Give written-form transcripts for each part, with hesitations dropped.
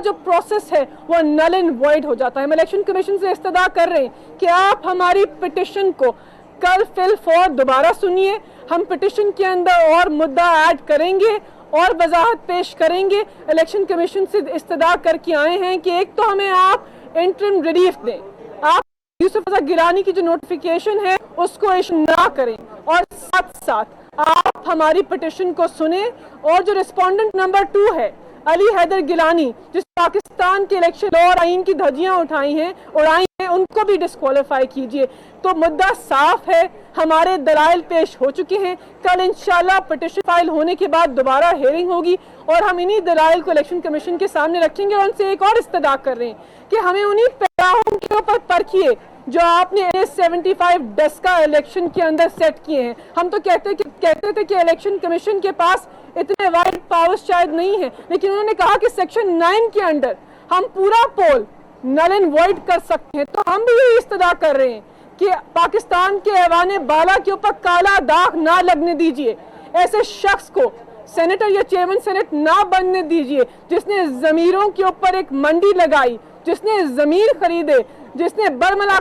जो प्रोसेस है वो नल एंड वॉइड हो जाता है। हम इलेक्शन कमीशन से इस्तदा कर रहे हैं कि आप हमारी पिटिशन को कल फिल फॉर दोबारा सुनिए। हम पिटिशन के अंदर और मुद्दा ऐड करेंगे और वजाहत पेश करेंगे। इलेक्शन कमीशन से इस्तदा करके आए हैं कि एक तो हमें आप इंटरिम रिलीफ दें, आप यूसुफ रज़ा गिलानी की जो नोटिफिकेशन है उसको इशू ना करें, और साथ साथ आप हमारी पिटिशन को सुने। और जो रिस्पोंडेंट नंबर 2 है अली हैदर गिलानी, जिस पाकिस्तान के इलेक्शन लॉ और आइन की धज्जियां उड़ाई हैं, उनको भी डिस्क्वालीफाई कीजिए। तो मुद्दा साफ है, हमारे दलाइल पेश हो चुके हैं। कल इंशाल्लाह पिटिशन फाइल होने के बाद दोबारा हियरिंग होगी और हम इन्हीं दलाइल को इलेक्शन कमीशन के सामने रखेंगे और उनसे एक और इस्तदा कर रहे हैं कि हमें उन्हीं पैराहों के ऊपर परखिए जो आपने 75 डस्का इलेक्शन के अंदर सेट किए हैं। हम तो कहते थे कि इलेक्शन कमीशन के पास इतने वाइड पावर्स शायद नहीं है, लेकिन उन्होंने कहा कि सेक्शन 9 के अंदर हम पूरा पोल नल एंड वॉइड कर सकते हैं। तो हम भी यही इस्तदा कर रहे हैं कि पाकिस्तान के ऐवान बाला के ऊपर काला दाग ना लगने दीजिए। ऐसे शख्स को सेनेटर या चेयरमैन सेनेट ना बनने दीजिए जिसने जमीरों के ऊपर एक मंडी लगाई, जिसने जमीर खरीदे, जिसने बरमला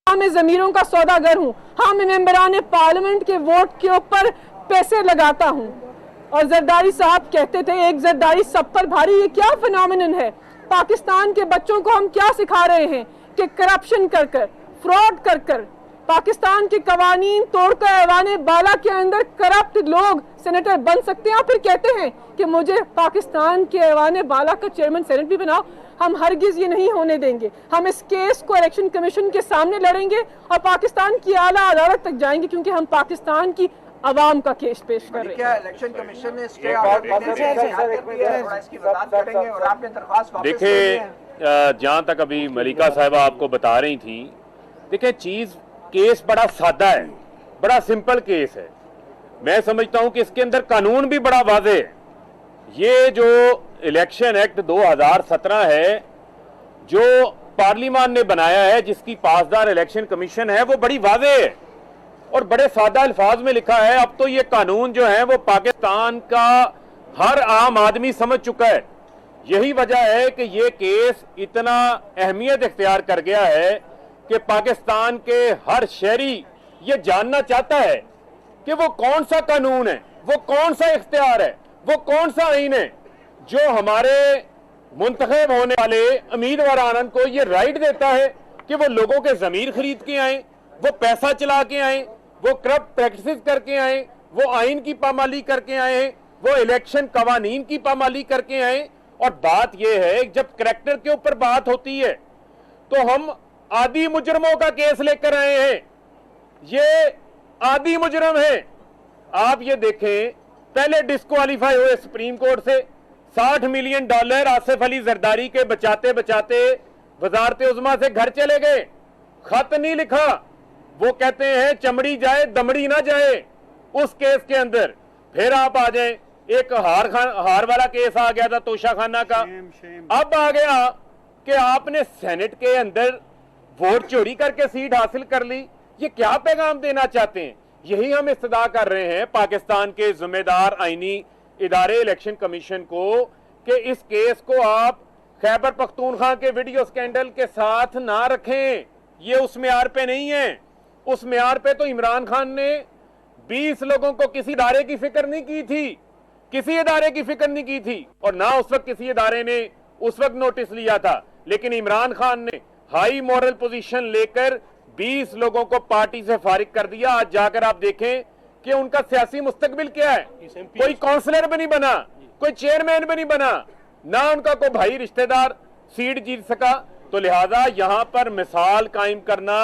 में जमीरों का सौदागर हूँ। हम मेंबरान पार्लियामेंट के वोट के ऊपर पैसे लगाता हूँ। और जरदारी साहब कहते थे एक जरदारी सब पर भारी। ये क्या फिनोमिनन है? पाकिस्तान के बच्चों को हम क्या सिखा रहे हैं कि करप्शन कर कर, फ्रॉड कर कर, पाकिस्तान के कवानीन तोड़कर ऐवान बाला के अंदर करप्ट लोग सेनेटर बन सकते हैं और फिर कहते हैं कि मुझे पाकिस्तान के ऐवान बाला का चेयरमैन सेनेट भी बनाओ। हम हरगिज ये नहीं होने देंगे। हम इस केस को इलेक्शन कमीशन के सामने लड़ेंगे और पाकिस्तान की आला अदालत तक जाएंगे, क्योंकि हम पाकिस्तान की अवाम का केस पेश कर रहे हैं। क्या इलेक्शन कमीशन ने स्टे ऑर्डर इसकी वजाहत करेंगे और आपने दरख्वास्त वापस ले ली है? जहाँ तक अभी मलिका साहिबा आपको बता रही थी, देखिए चीज केस बड़ा सादा है, बड़ा सिंपल केस है। मैं समझता हूं कि इसके अंदर कानून भी बड़ा वाज़ेह है। ये जो इलेक्शन एक्ट 2017 है जो पार्लियामान ने बनाया है, जिसकी पासदार इलेक्शन कमीशन है, वो बड़ी वाज़ेह है और बड़े सादा अल्फाज में लिखा है। अब तो ये कानून जो है वो पाकिस्तान का हर आम आदमी समझ चुका है। यही वजह है कि ये केस इतना अहमियत इख्तियार कर गया है कि पाकिस्तान के हर शहरी ये जानना चाहता है कि वो कौन सा कानून है, वो कौन सा इख्तियार है, वो कौन सा आईन है जो हमारे मुंतखब होने वाले उम्मीदवारान को ये राइट देता है कि वो लोगों के जमीर खरीद के आए, वो पैसा चला के आए, वो करप्ट प्रैक्टिस करके आए, वो आइन की पामाली करके आए, वो इलेक्शन कवानीन की पामाली करके आए। और बात यह है जब करैक्टर के ऊपर बात होती है तो हम आदि मुजरमों का केस लेकर आए हैं। ये आदि मुजरम है। आप ये देखें, पहले डिस्क्वालीफाई हुए सुप्रीम कोर्ट से, $60 मिलियन आसिफ अली जरदारी के बचाते बचाते वजारत उज़्मा से घर चले गए, खत नहीं लिखा। वो कहते हैं चमड़ी जाए दमड़ी ना जाए उस केस के अंदर। फिर आप आ जाए, एक हार वाला केस आ गया था तोशा खाना का। अब आ गया कि आपने सेनेट के अंदर वोट चोरी करके सीट हासिल कर ली। ये क्या पैगाम देना चाहते हैं? यही हम इस्तदा कर रहे हैं पाकिस्तान के जिम्मेदार आईनी इदारे इलेक्शन कमीशन को कि इस केस को आप खैबर पख्तूनख्वा के वीडियो स्कैंडल के साथ ना रखें। ये उस मेयार पे नहीं है। उस मेयार पे तो इमरान खान ने 20 लोगों को किसी इदारे की फिक्र नहीं की थी, किसी इदारे की फिक्र नहीं की थी, और ना उस वक्त किसी इदारे ने उस वक्त नोटिस लिया था। लेकिन इमरान खान ने हाई मॉरल पोजीशन लेकर 20 लोगों को पार्टी से फारिग कर दिया। आज जाकर आप देखें कि उनका सियासी मुस्तकबिल क्या है। कोई काउंसलर भी नहीं बना, कोई चेयरमैन भी नहीं बना, ना उनका कोई भाई रिश्तेदार सीट जीत सका। तो लिहाजा यहां पर मिसाल कायम करना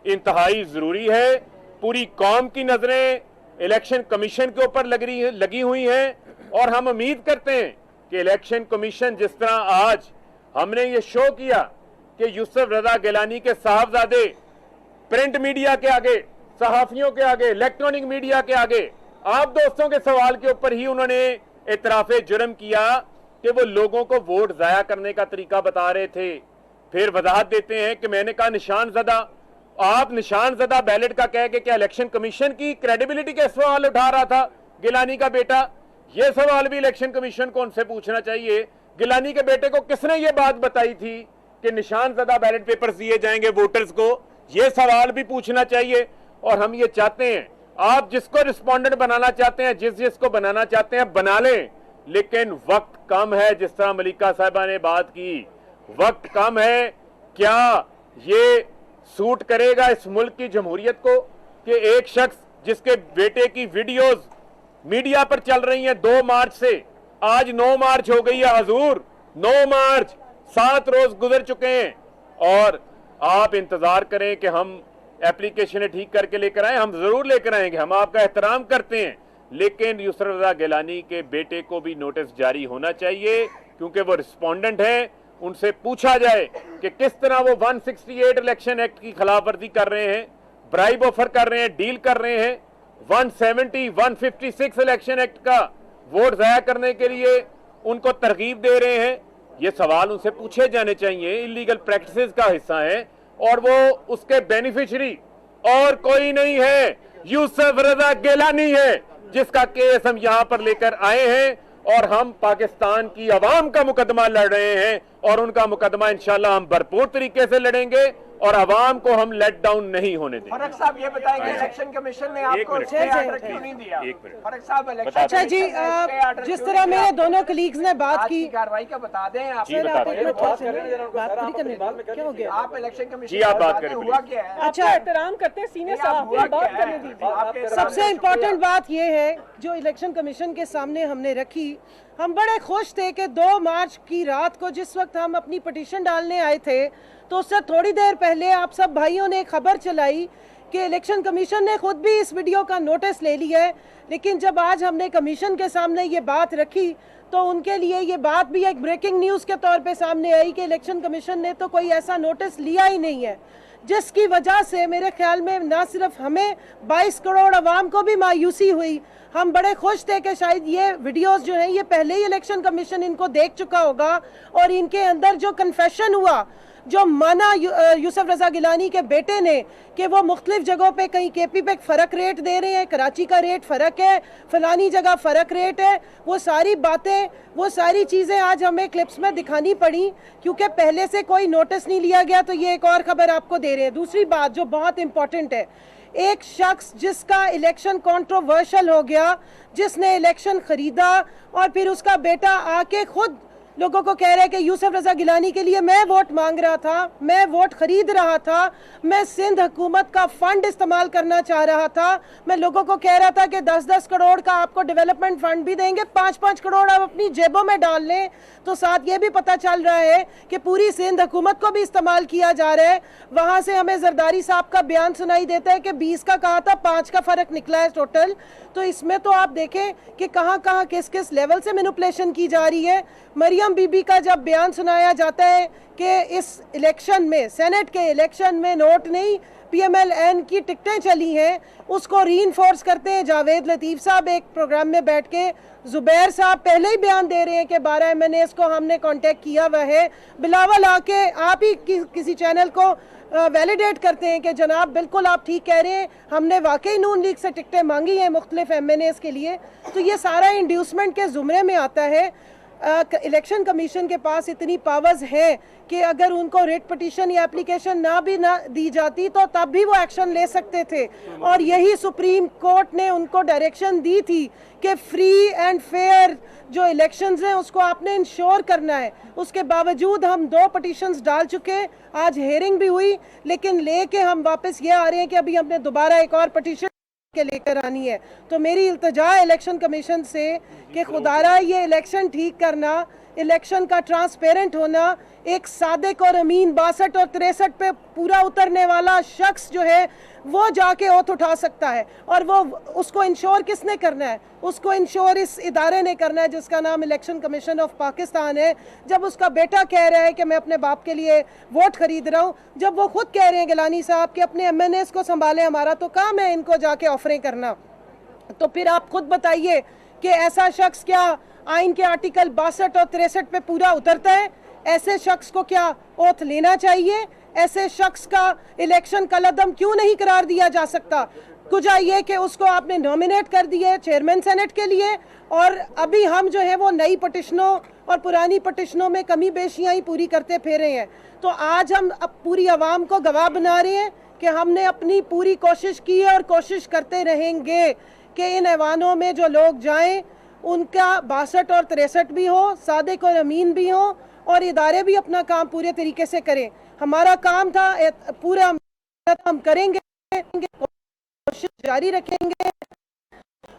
इंतहाई जरूरी है। पूरी कौम की नजरें इलेक्शन कमीशन के ऊपर लगी हुई हैं और हम उम्मीद करते हैं कि इलेक्शन कमीशन जिस तरह आज हमने ये शो किया कि यूसुफ रजा गिलानी के साहबजादे प्रिंट मीडिया के आगे, सहाफियों के आगे, इलेक्ट्रॉनिक मीडिया के आगे, आप दोस्तों के सवाल के ऊपर ही उन्होंने इतराफे जुर्म किया कि वो लोगों को वोट जाया करने का तरीका बता रहे थे। फिर वजाहत देते हैं कि मैंने कहा निशान ज़दा, आप निशान ज़दा बैलेट का कह के क्या इलेक्शन कमीशन की क्रेडिबिलिटी के सवाल उठा रहा था गिलानी का बेटा? ये सवाल भी इलेक्शन कमीशन को उनसे पूछना चाहिए गिलानी के बेटे को किसने ये बात बताई थी कि निशानज़दा बैलेट पेपर्स दिए जाएंगे वोटर्स को? ये सवाल भी पूछना चाहिए। और हम ये चाहते हैं, आप जिसको रिस्पोंडेंट बनाना चाहते हैं, जिसको बनाना चाहते हैं बना लें, लेकिन वक्त कम है। जिस तरह मलिका साहिबा ने बात की, वक्त कम है। क्या ये सूट करेगा इस मुल्क की जमहूरियत को कि एक शख्स जिसके बेटे की वीडियोस मीडिया पर चल रही हैं 2 मार्च से, आज 9 मार्च हो गई है हजूर, 9 मार्च, 7 रोज गुजर चुके हैं, और आप इंतजार करें कि हम एप्लीकेशनें ठीक करके लेकर आए। हम जरूर लेकर आएंगे, हम आपका एहतराम करते हैं, लेकिन यूसुफ रजा गिलानी के बेटे को भी नोटिस जारी होना चाहिए, क्योंकि वो रिस्पोंडेंट हैं। उनसे पूछा जाए कि किस तरह वो 168 इलेक्शन एक्ट की खिलाफवर्जी कर रहे हैं, ब्राइब ऑफर कर रहे हैं, डील कर रहे हैं, 156 इलेक्शन एक्ट का वोट जाया करने के लिए उनको तरगीब दे रहे हैं। ये सवाल उनसे पूछे जाने चाहिए। इलीगल प्रैक्टिसेस का हिस्सा है और वो उसके बेनिफिशियरी और कोई नहीं है, यूसुफ रजा गिलानी है, जिसका केस हम यहां पर लेकर आए हैं। और हम पाकिस्तान की आवाम का मुकदमा लड़ रहे हैं, और उनका मुकदमा इंशाल्लाह हम भरपूर तरीके से लड़ेंगे, और आवाम को हम लेट डाउन नहीं होने देंगे। फरक साहब ये बताएंगे, इलेक्शन कमीशन ने आपको स्टे ऑर्डर क्यों नहीं दिया? फरक साहब, इलेक्शन अच्छा जी, जिस तरह मेरे दोनों कलीग्स ने बात की, कार्रवाई का बता दें आप। सर आप एक मिनट बात करने, क्या हो गया? आप इलेक्शन कमीशन जी, आप बात करें, हुआ क्या है? अच्छा, एहतराम करते हैं सीनियर साहब, बात करने दीजिए। सबसे इम्पोर्टेंट बात यह है जो इलेक्शन कमीशन के सामने हमने रखी, हम बड़े खुश थे कि 2 मार्च की रात को जिस वक्त हम अपनी पिटीशन डालने आए थे, तो उससे थोड़ी देर पहले आप सब भाइयों ने खबर चलाई कि इलेक्शन कमीशन ने खुद भी इस वीडियो का नोटिस ले लिया है। लेकिन जब आज हमने कमीशन के सामने ये बात रखी, तो उनके लिए ये बात भी एक ब्रेकिंग न्यूज़ के तौर पे सामने आई कि इलेक्शन कमीशन ने तो कोई ऐसा नोटिस लिया ही नहीं है, जिसकी वजह से मेरे ख्याल में ना सिर्फ हमें 22 करोड़ आवाम को भी मायूसी हुई। हम बड़े खुश थे कि शायद ये वीडियोस जो हैं ये पहले ही इलेक्शन कमीशन इनको देख चुका होगा, और इनके अंदर जो कन्फेशन हुआ, जो माना यूसुफ रजा गिलानी के बेटे ने कि वो मुख्तलिफ जगहों पे कहीं केपी पे फ़र्क रेट दे रहे हैं, कराची का रेट फ़र्क है, फलानी जगह फ़र्क रेट है, वो सारी बातें, वो सारी चीज़ें आज हमें क्लिप्स में दिखानी पड़ी, क्योंकि पहले से कोई नोटिस नहीं लिया गया। तो ये एक और ख़बर आपको दे रहे हैं। दूसरी बात जो बहुत इंपॉर्टेंट है, एक शख्स जिसका इलेक्शन कंट्रोवर्शियल हो गया, जिसने इलेक्शन खरीदा और फिर उसका बेटा आके खुद लोगों को कह रहे हैं कि यूसुफ रजा गिलानी के लिए मैं वोट मांग रहा था, मैं वोट खरीद रहा था, मैं सिंध हुकूमत का फंड इस्तेमाल करना चाह रहा था, मैं लोगों को कह रहा था कि 10-10 करोड़ का आपको डेवलपमेंट फंड भी देंगे, 5-5 करोड़ आप अपनी जेबों में डाल लें। तो साथ ये भी पता चल रहा है कि पूरी सिंध हुकूमत को भी इस्तेमाल किया जा रहा है। वहाँ से हमें जरदारी साहब का बयान सुनाई देता है कि 20 का कहा था, 5 का फ़र्क निकला है टोटल। तो इसमें तो आप देखें कि कहाँ कहाँ किस किस लेवल से मैनिपुलेशन की जा रही है। मरियम बीबी का जब बयान सुनाया जाता है कि इस इलेक्शन में, सेनेट के इलेक्शन में नोट नहीं PMLN की टिकटें चली हैं, उसको रीइंफोर्स करते हैं जावेद लतीफ़ साहब एक प्रोग्राम में बैठ के। जुबैर साहब पहले ही बयान दे रहे हैं कि 12 MNAs को हमने कांटेक्ट किया हुआ है। बिलावल आके आप ही किसी चैनल को वैलिडेट करते हैं कि जनाब बिल्कुल आप ठीक कह रहे हैं, हमने वाकई नून लीग से टिकटें मांगी हैं मुख्तलिफ MNAs के लिए। तो ये सारा इंड्यूसमेंट के ज़ुमरे में आता है। इलेक्शन कमीशन के पास इतनी पावर्स हैं कि अगर उनको रिट पिटीशन या एप्लीकेशन ना दी जाती तो तब भी वो एक्शन ले सकते थे, और यही सुप्रीम कोर्ट ने उनको डायरेक्शन दी थी कि फ्री एंड फेयर जो इलेक्शंस हैं उसको आपने इंश्योर करना है। उसके बावजूद हम 2 पिटीशंस डाल चुके, आज हेयरिंग भी हुई, लेकिन लेके हम वापस ये आ रहे हैं कि अभी हमने दोबारा एक और पिटीशन के लेकर आनी है। तो मेरी इल्तिजा इलेक्शन कमीशन से कि खुदारा ये इलेक्शन ठीक करना, इलेक्शन का ट्रांसपेरेंट होना, एक सादिक और अमीन 62 और 63 पे पूरा उतरने वाला शख्स जो है वो जाके ओथ उठा सकता है, और वो उसको इंश्योर किसने करना है? उसको इंश्योर इस इदारे ने करना है जिसका नाम इलेक्शन कमीशन ऑफ पाकिस्तान है। जब उसका बेटा कह रहा है कि मैं अपने बाप के लिए वोट खरीद रहा हूँ, जब वो खुद कह रहे हैं गिलानी साहब कि अपने MNAs को संभालें, हमारा तो काम है इनको जाके ऑफरें करना, तो फिर आप खुद बताइए कि ऐसा शख्स क्या आइन के आर्टिकल 62 और 63 पे पूरा उतरता है? ऐसे शख्स को क्या ओथ लेना चाहिए? ऐसे शख्स का इलेक्शन कलअदम क्यों नहीं करार दिया जा सकता? कुजा ये कि उसको आपने नॉमिनेट कर दिए चेयरमैन सेनेट के लिए, और अभी हम जो है वो नई पटिशनों और पुरानी पटिशनों में कमी बेशियां ही पूरी करते फिरे हैं। तो आज हम अब पूरी आवाम को गवाह बना रहे हैं कि हमने अपनी पूरी कोशिश की है और कोशिश करते रहेंगे कि इन ऐवानों में जो लोग जाएं उनका 62 और 63 भी हो, सादिक और अमीन भी हो, और इदारे भी अपना काम पूरे तरीके से करें। हमारा काम था पूरा हम करेंगे, कोशिश जारी रखेंगे,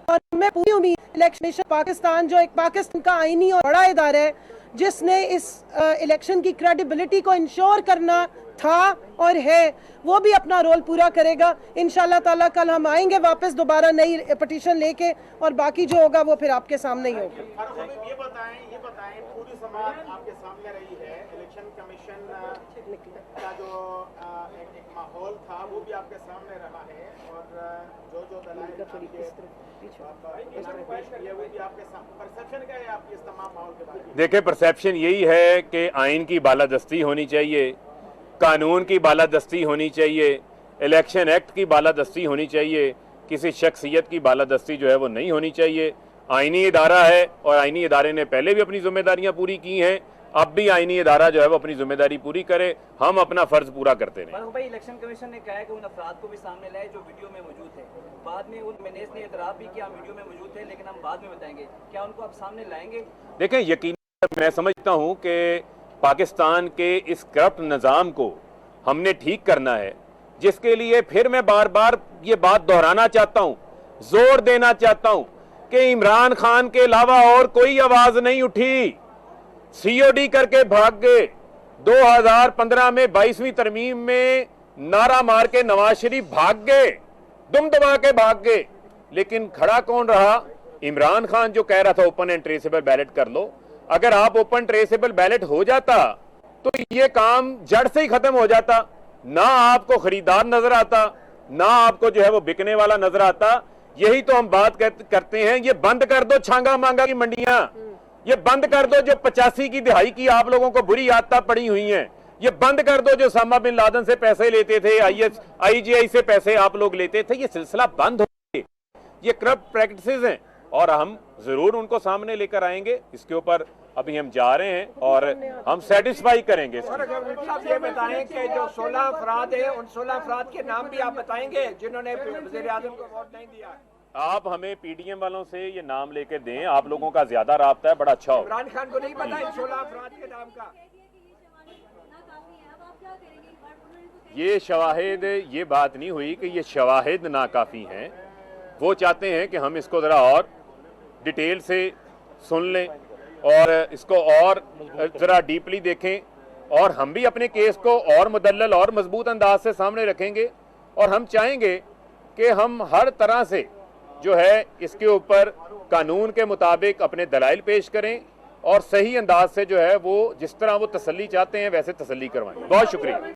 और मैं पूरी उम्मीद इलेक्शन पाकिस्तान जो एक पाकिस्तान का आईनी और बड़ा इदारा है जिसने इस इलेक्शन की क्रेडिबिलिटी को इंश्योर करना था और है, वो भी अपना रोल पूरा करेगा। इंशाल्लाह ताला कल हम आएंगे वापस दोबारा नई पटिशन लेके, और बाकी जो होगा वो फिर आपके सामने ही होगा। ये बताएं पूरी समाज आपके सामने रही है, इलेक्शन कमीशन का जो एक माहौल था वो भी आपके सामने रहा है, और जो दलाइल वो भी आपके सामने। परसेप्शन क्या है आपकी इस तमाम माहौल के बारे में? देखिए, परसेप्शन यही है कि आइन की बालादस्ती होनी चाहिए, कानून की बालादस्ती होनी चाहिए, इलेक्शन एक्ट की बालादस्ती होनी चाहिए, किसी शख्सियत की बालादस्ती जो है वो नहीं होनी चाहिए। आइनी इदारा है और आइनी इदारे ने पहले भी अपनी जिम्मेदारियां पूरी की हैं, अब भी आइनी इदारा जो है वो अपनी जिम्मेदारी पूरी करे, हम अपना फर्ज पूरा करते रहें। फारूक भाई, इलेक्शन कमीशन ने कहा है कि उन अफराद को भी सामने लाए जो वीडियो में मौजूद थे। बाद में उन मैनेज ने इतराफ़ भी किया हम वीडियो में मौजूद थे, लेकिन हम बाद में बताएंगे, क्या उनको आप सामने लाएंगे? देखें, यकीनन मैं समझता हूं कि पाकिस्तान के इस करप्ट निज़ाम को हमने ठीक करना है, जिसके लिए फिर मैं बार बार ये बात दोहराना चाहता हूं, जोर देना चाहता हूं कि इमरान खान के अलावा और कोई आवाज नहीं उठी। सीओडी करके भाग गए। 2015 में 22वीं तरमीम में नारा मार के नवाज शरीफ भाग गए, दुम दबा के भाग गए, लेकिन खड़ा कौन रहा? इमरान खान, जो कह रहा था ओपन एंड ट्रेसेबल बैलेट कर लो। अगर आप ओपन ट्रेसेबल बैलेट हो जाता तो ये काम जड़ से ही खत्म हो जाता, ना आपको खरीदार नजर आता, ना आपको जो है वो बिकने वाला नजर आता। यही तो हम बात करते हैं, ये बंद कर दो छांगा मांगा की मंडियां, ये बंद कर दो जो 85 की दिहाई की आप लोगों को बुरी आदतें पड़ी हुई हैं, ये बंद कर दो जो उसामा बिन लादेन से पैसे लेते थे, IGI से पैसे आप लोग लेते थे, ये सिलसिला बंद हो। ये करप्ट प्रैक्टिसेस हैं और हम जरूर उनको सामने लेकर आएंगे। इसके ऊपर अभी हम जा रहे हैं और हम सेटिस्फाई करेंगे। साहब ये बताएं कि जो 16 अफराद हैं, उन 16 अफराद के नाम भी आप बताएंगे जिन्होंने वज़ीर आज़म को वोट नहीं दिया? आप हमें PDM वालों से ये नाम लेके दें, आप लोगों का ज्यादा राब्ता है, बड़ा अच्छा हो। इमरान खान को नहीं पता इन 16 अफराद के नाम का? ये शवाहिद, ये बात नहीं हुई कि ये शवाहिद नाकाफी हैं। वो चाहते हैं कि हम इसको ज़रा और डिटेल से सुन लें और इसको और ज़रा डीपली देखें, और हम भी अपने केस को और मुदल्लल और मजबूत अंदाज से सामने रखेंगे, और हम चाहेंगे कि हम हर तरह से जो है इसके ऊपर कानून के मुताबिक अपने दलाइल पेश करें और सही अंदाज से जो है वो जिस तरह वो तसल्ली चाहते हैं वैसे तसल्ली करवाएं। बहुत शुक्रिया।